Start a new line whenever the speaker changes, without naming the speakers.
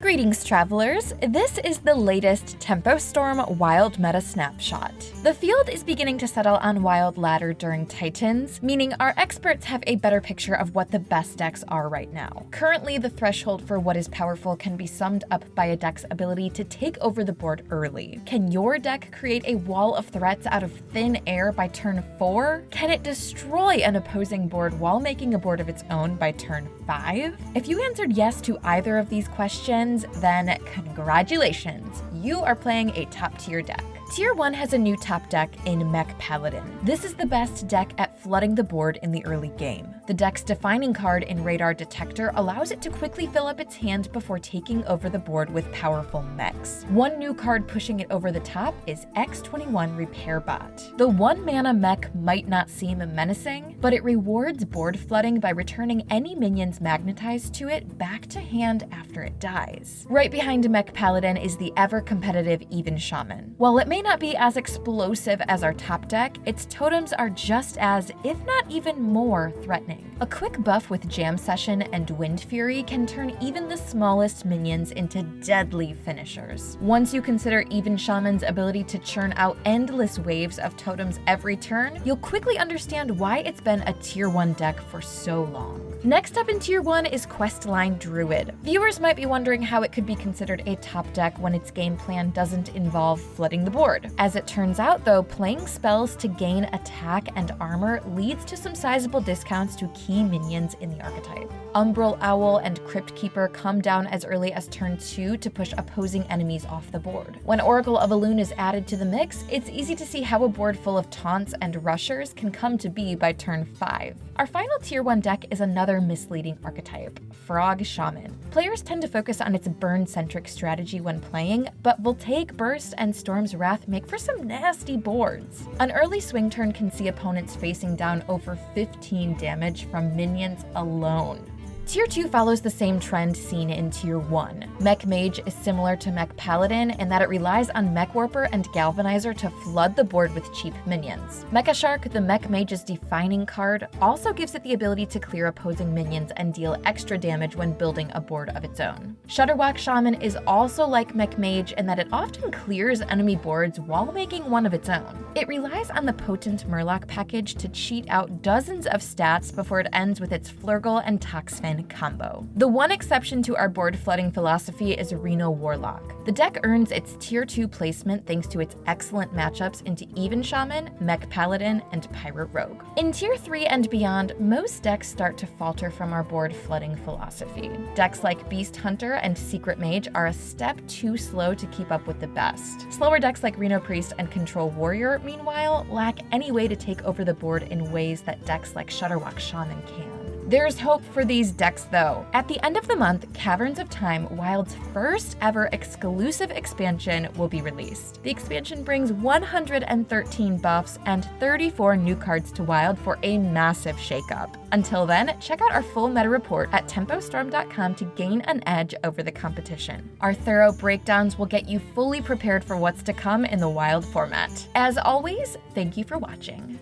Greetings, travelers! This is the latest Tempo Storm Wild Meta Snapshot. The field is beginning to settle on Wild Ladder during Titans, meaning our experts have a better picture of what the best decks are right now. Currently, the threshold for what is powerful can be summed up by a deck's ability to take over the board early. Can your deck create a wall of threats out of thin air by turn 4? Can it destroy an opposing board while making a board of its own by turn 5? If you answered yes to either of these questions, then congratulations, you are playing a top-tier deck. Tier 1 has a new top deck in Mech Paladin. This is the best deck at flooding the board in the early game. The deck's defining card in Radar Detector allows it to quickly fill up its hand before taking over the board with powerful mechs. One new card pushing it over the top is X21 Repair Bot. The 1-mana mech might not seem menacing, but it rewards board flooding by returning any minions magnetized to it back to hand after it dies. Right behind Mech Paladin is the ever-competitive Even Shaman. While it may not be as explosive as our top deck, its totems are just as, if not even more, threatening. A quick buff with Jam Session and Wind Fury can turn even the smallest minions into deadly finishers. Once you consider Even Shaman's ability to churn out endless waves of totems every turn, you'll quickly understand why it's been a tier 1 deck for so long. Next up in tier 1 is Questline Druid. Viewers might be wondering how it could be considered a top deck when its game plan doesn't involve flooding the board. As it turns out though, playing spells to gain attack and armor leads to some sizable discounts to key minions in the archetype. Umbral Owl and Crypt Keeper come down as early as turn 2 to push opposing enemies off the board. When Oracle of Elune is added to the mix, it's easy to see how a board full of taunts and rushers can come to be by turn 5. Our final tier 1 deck is another misleading archetype, Frog Shaman. Players tend to focus on its burn-centric strategy when playing, but Voltaic Burst and Storm's Wrath make for some nasty boards. An early swing turn can see opponents facing down over 15 damage from minions alone. Tier 2 follows the same trend seen in Tier 1. Mech Mage is similar to Mech Paladin in that it relies on Mech Warper and Galvanizer to flood the board with cheap minions. Mecha Shark, the Mech Mage's defining card, also gives it the ability to clear opposing minions and deal extra damage when building a board of its own. Shutterwalk Shaman is also like Mech Mage in that it often clears enemy boards while making one of its own. It relies on the potent Murloc package to cheat out dozens of stats before it ends with its Flurgle and Toxfin combo. The one exception to our board flooding philosophy is Reno Warlock. The deck earns its tier 2 placement thanks to its excellent matchups into Even Shaman, Mech Paladin, and Pirate Rogue. In tier 3 and beyond, most decks start to falter from our board flooding philosophy. Decks like Beast Hunter and Secret Mage are a step too slow to keep up with the best. Slower decks like Reno Priest and Control Warrior, meanwhile, lack any way to take over the board in ways that decks like Shutterwalk Shaman can. There's hope for these decks though. At the end of the month, Caverns of Time, Wild's first ever exclusive expansion, will be released. The expansion brings 113 buffs and 34 new cards to Wild for a massive shakeup. Until then, check out our full meta report at tempostorm.com to gain an edge over the competition. Our thorough breakdowns will get you fully prepared for what's to come in the Wild format. As always, thank you for watching.